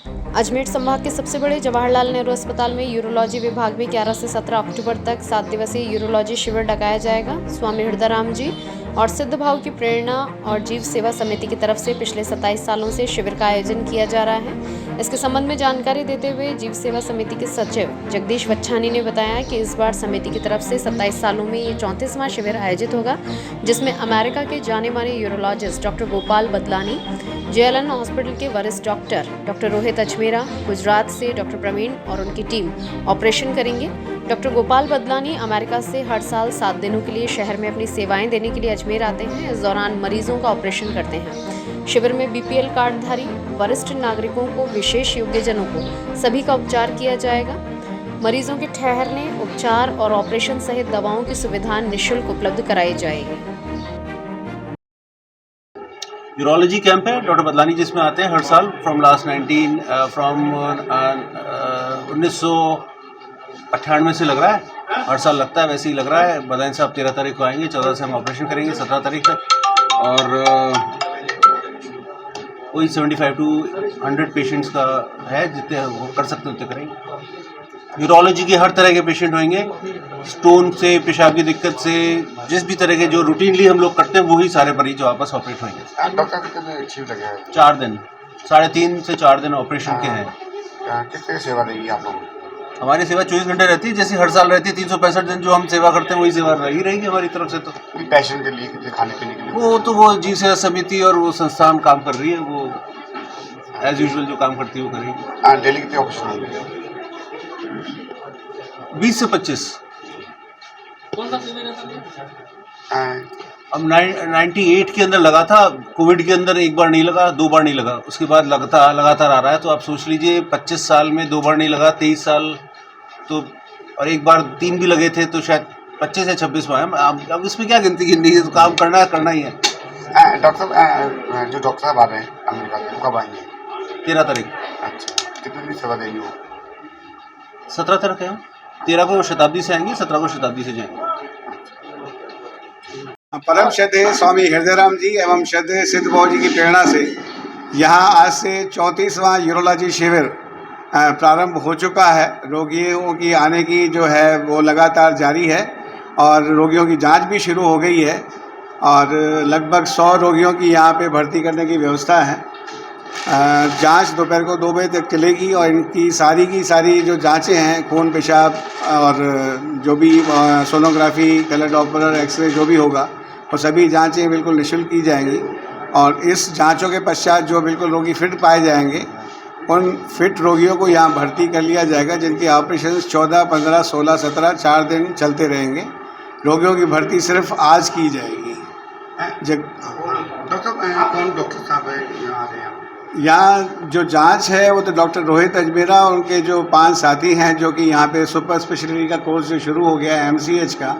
अजमेर संभाग के सबसे बड़े जवाहरलाल नेहरू अस्पताल में यूरोलॉजी विभाग में 11 से 17 अक्टूबर तक 7 दिवसीय यूरोलॉजी शिविर लगाया जाएगा। स्वामी हृदयराम जी और सिद्ध भाव की प्रेरणा और जीव सेवा समिति की तरफ से पिछले 27 सालों से शिविर का आयोजन किया जा रहा है। इसके संबंध में जानकारी देते हुए जीव सेवा समिति के सचिव जगदीश वच्छानी ने बताया कि इस बार समिति की तरफ से 27 सालों में ये 34वां शिविर आयोजित होगा, जिसमें अमेरिका के जाने माने urologist doctor Gopal Badlani, JLN hospital के वरिष्ठ डॉक्टर रोहित अजमेरा, गुजरात से डॉक्टर प्रवीण और उनकी टीम ऑपरेशन करेंगे। डॉक्टर गोपाल बदलानी अमेरिका से हर साल 7 दिनों के लिए शहर में अपनी सेवाएं देने के लिए अजमेर आते हैं। इस दौरान मरीजों का ऑपरेशन करते हैं। शिविर में BPL कार्डधारी वरिष्ठ नागरिकों को, विशेष योग्यजनों को सभी का उपचार किया जाएगा। मरीजों के ठहरने, उपचार और ऑपरेशन सहित दवाओं की सुविधा निःशुल्क उपलब्ध कराई जाएगी। यूरोलॉजी कैंप है डॉक्टर बदलानी जिसमें आते हैं हर साल फ्रॉम 1998 से लग रहा है, हर साल लगता है, वैसे ही लग रहा है। बदायूं साहब 13 तारीख को आएंगे, 14 से हम ऑपरेशन करेंगे 17 तारीख तक, और वही 75 to 100 पेशेंट्स का है, जितने वो कर सकते हैं उतने करेंगे। यूरोलॉजी के हर तरह के पेशेंट होंगे, स्टोन से, पेशाब की दिक्कत से, जिस भी तरह के जो रूटीनली हम लोग करते हैं वही सारे मरीज वापस ऑपरेट होंगे। डॉक्टर कितने शिफ्ट लगे हैं? 4 दिन, 3.5 से 4 दिन ऑपरेशन के हैं। किस तरह सेवा देगी आप लोग? हमारी सेवा 24 घंटे रहती है, जैसे हर साल रहती है। 365 दिन जो हम सेवा करते हैं वही सेवा रही रहेगी हमारी तरफ से। तो पेशेंट के लिए, खाने पीने के लिए वो जीव सेवा समिति और वो संस्थान काम कर रही है, वो एज यूजुअल जो काम करती है वो करेगी। डेली कितने ऑपरेशन होंगे? 20 से 25। कौन सा शिविर है? अब 98 के अंदर लगा था, कोविड के अंदर एक बार नहीं लगा, 2 बार नहीं लगा, उसके बाद लगातार आ रहा है। तो आप सोच लीजिए 25 साल में 2 बार नहीं लगा, 23 साल तो, और एक बार 3 भी लगे थे, तो शायद 25 या 26 में है। अब इसमें क्या गिनती गिननी है, तो काम करना ही है। डॉक्टर साहब, जो डॉक्टर साहब आ रहे हैं अमेरिका से, कब आएंगे? 13 तारीख। अच्छा, कितने दिन सेवा देंगे वो? 17 तारीख है, 13 को शताब्दी से आएंगे, 17 को शताब्दी से जाएंगे। परम श्रद्धेय स्वामी हृदयराम जी एवं श्रद्धेय सिद्ध भाव जी की प्रेरणा से यहाँ आज से 34वां यूरोलॉजी शिविर प्रारंभ हो चुका है। रोगियों की आने की जो है वो लगातार जारी है और रोगियों की जांच भी शुरू हो गई है, और लगभग 100 रोगियों की यहाँ पे भर्ती करने की व्यवस्था है। जांच दोपहर को 2 बजे तक चलेगी और इनकी सारी जो जांचें हैं, खून, पेशाब और जो भी सोनोग्राफी, कलर डॉपलर, एक्सरे जो भी होगा, वो सभी जांचें बिल्कुल निःशुल्क की जाएंगी। और इस जांचों के पश्चात जो बिल्कुल रोगी फिट पाए जाएंगे, उन फिट रोगियों को यहाँ भर्ती कर लिया जाएगा, जिनके ऑपरेशन 14, 15, 16, 17 4 दिन चलते रहेंगे। रोगियों की भर्ती सिर्फ आज की जाएगी। डॉक्टर कौन डॉक्टर साहब है यहाँ जो जांच है वो तो डॉक्टर रोहित अजमेरा और उनके जो 5 साथी हैं, जो कि यहाँ पे सुपर स्पेशलिटी का कोर्स जो शुरू हो गया है MCH का,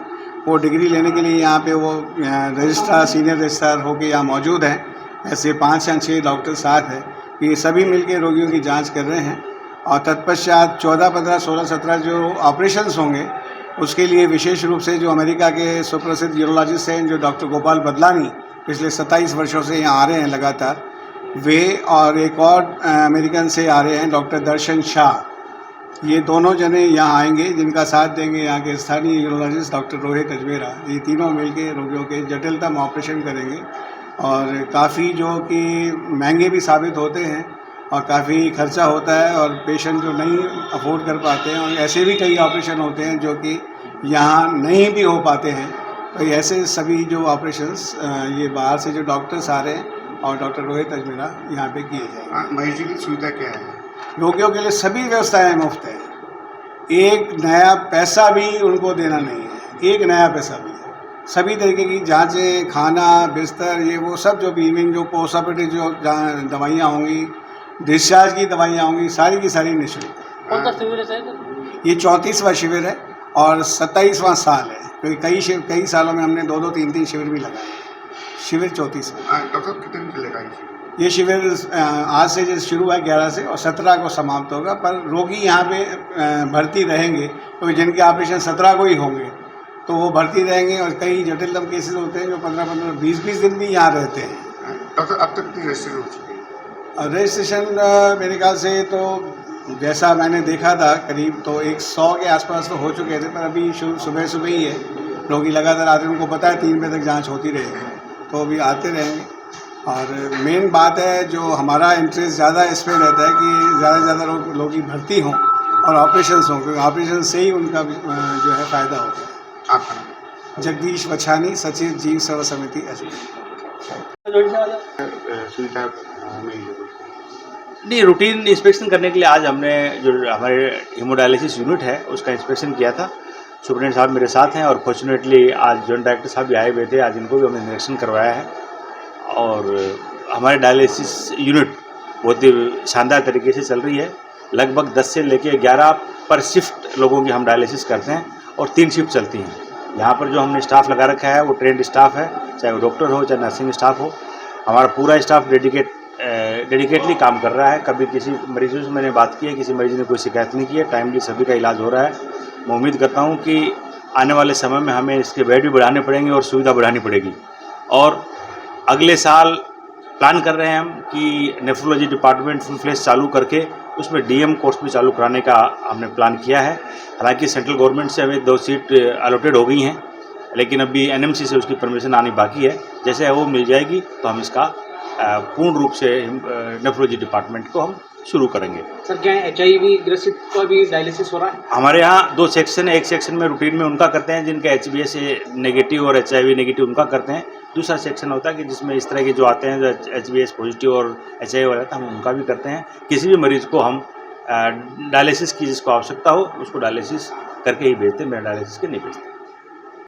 वो डिग्री लेने के लिए यहाँ पे वो रजिस्ट्रार, सीनियर रजिस्ट्रार होकर यहाँ मौजूद हैं। ऐसे 5 या 6 डॉक्टर साथ हैं, ये सभी मिलकर रोगियों की जांच कर रहे हैं। और तत्पश्चात 14, 15, 16, 17 जो ऑपरेशंस होंगे, उसके लिए विशेष रूप से जो अमेरिका के सुप्रसिद्ध यूरोलॉजिस्ट हैं, जो डॉक्टर गोपाल बदलानी पिछले 27 वर्षों से यहाँ आ रहे हैं लगातार, वे और एक और अमेरिकन से आ रहे हैं डॉक्टर दर्शन शाह, ये दोनों जने यहाँ आएंगे, जिनका साथ देंगे यहाँ के स्थानीय यूरोलॉजिस्ट डॉक्टर रोहित अजमेरा। ये तीनों मिलकर रोगियों के जटिलतम ऑपरेशन करेंगे, और काफ़ी जो कि महंगे भी साबित होते हैं और काफ़ी खर्चा होता है, और पेशेंट जो नहीं अफोर्ड कर पाते हैं, और ऐसे भी कई ऑपरेशन होते हैं जो कि यहाँ नहीं भी हो पाते हैं। तो ऐसे सभी जो ऑपरेशंस ये बाहर से जो डॉक्टर्स आ रहे हैं और डॉक्टर रोहित अजमेरा यहाँ पे किए जाएंगे। मरीजों की सुविधा क्या है? रोगियों के लिए सभी व्यवस्थाएं मुफ्त है, एक नया पैसा भी उनको देना नहीं है, एक नया पैसा भी है। सभी तरीके की जांचें, खाना, बिस्तर, ये वो सब जो भी, इवन जो पोस्ट ऑपरेटिव जो दवाइयाँ होंगी, डिस्चार्ज की दवाइयाँ होंगी, सारी की सारी निःशुल्क। कौन सा शिविर है सर? ये 34वां शिविर है और 27वां साल है, क्योंकि कई सालों में हमने 2-2, 3-3 शिविर भी लगाए हैं। शिविर 34वां। डॉक्टर कितने दिन चलेगा ये शिविर आज से जैसे शुरू हुआ 11 से और 17 को समाप्त होगा, पर रोगी यहाँ पे भर्ती रहेंगे, क्योंकि जिनके ऑपरेशन 17 को ही होंगे तो वो भर्ती रहेंगे। और कई जटिलतम केसेस होते हैं जो 15-15, 20-20 दिन भी यहाँ रहते हैं। डॉक्टर अब तक कितनी रजिस्ट्रेशन हो चुकी है? रजिस्ट्रेशन मेरे ख्याल से तो जैसा मैंने देखा था करीब तो 100 के आसपास तो हो चुके थे, पर अभी सुबह सुबह ही है, लोग ही लगातार आते हैं, उनको पता है 3 बजे तक जांच होती रहेगी, तो अभी आते रहेंगे। और मेन बात है जो हमारा इंटरेस्ट ज़्यादा इस पर रहता है कि ज़्यादा से ज़्यादा लोग की भर्ती हों और ऑपरेशंस हों, क्योंकि ऑपरेशन से ही उनका जो है फ़ायदा होता है। आपका जगदीश वछानी, सचिव जीव सेवा समिति अजमेर। सुनीता मेरी नहीं, रूटीन इंस्पेक्शन करने के लिए आज हमने जो हमारे हीमोडायलिसिस यूनिट है उसका इंस्पेक्शन किया था। सुप्रिटेंडेंट साहब मेरे साथ हैं और फॉर्चुनेटली आज जॉइंट डायरेक्टर साहब भी आए हुए थे, आज इनको भी हमने इंजेक्शन करवाया है। और हमारे डायलिसिस यूनिट बहुत ही शानदार तरीके से चल रही है। लगभग 10 से लेकर 11 पर शिफ्ट लोगों की हम डायलिसिस करते हैं और 3 शिफ्ट चलती हैं। यहाँ पर जो हमने स्टाफ लगा रखा है वो ट्रेंड स्टाफ है, चाहे वो डॉक्टर हो चाहे नर्सिंग स्टाफ हो। हमारा पूरा स्टाफ डेडिकेटली काम कर रहा है। कभी किसी मरीजों से मैंने बात की है, किसी मरीज ने कोई शिकायत नहीं की है, टाइमली सभी का इलाज हो रहा है। मैं उम्मीद करता हूँ कि आने वाले समय में हमें इसके बेड भी बढ़ाने पड़ेंगे और सुविधा बढ़ानी पड़ेगी। और अगले साल प्लान कर रहे हैं हम कि नेफ्रोलॉजी डिपार्टमेंट फुल फ्लेश चालू करके उसमें डीएम कोर्स भी चालू कराने का हमने प्लान किया है। हालांकि सेंट्रल गवर्नमेंट से हमें 2 सीट अलॉटेड हो गई हैं, लेकिन अभी एनएमसी से उसकी परमिशन आनी बाकी है। जैसे वो मिल जाएगी तो हम इसका पूर्ण रूप से नेफ्रोलॉजी डिपार्टमेंट को हम शुरू करेंगे। सर क्या HIV ग्रसित को भी डायलिसिस हो रहा है? हमारे यहाँ 2 सेक्शन है। एक सेक्शन में रूटीन में उनका करते हैं जिनका HbS नेगेटिव और HIV नेगेटिव उनका करते हैं। दूसरा सेक्शन होता है कि जिसमें इस तरह के जो आते हैं जो HbS पॉजिटिव और HIV वाला था, हम उनका भी करते हैं। किसी भी मरीज़ को हम डायलिसिस की जिसको आवश्यकता हो उसको डायलिसिस करके ही भेजते हैं, मेरा डायलिसिस के नहीं भेजते।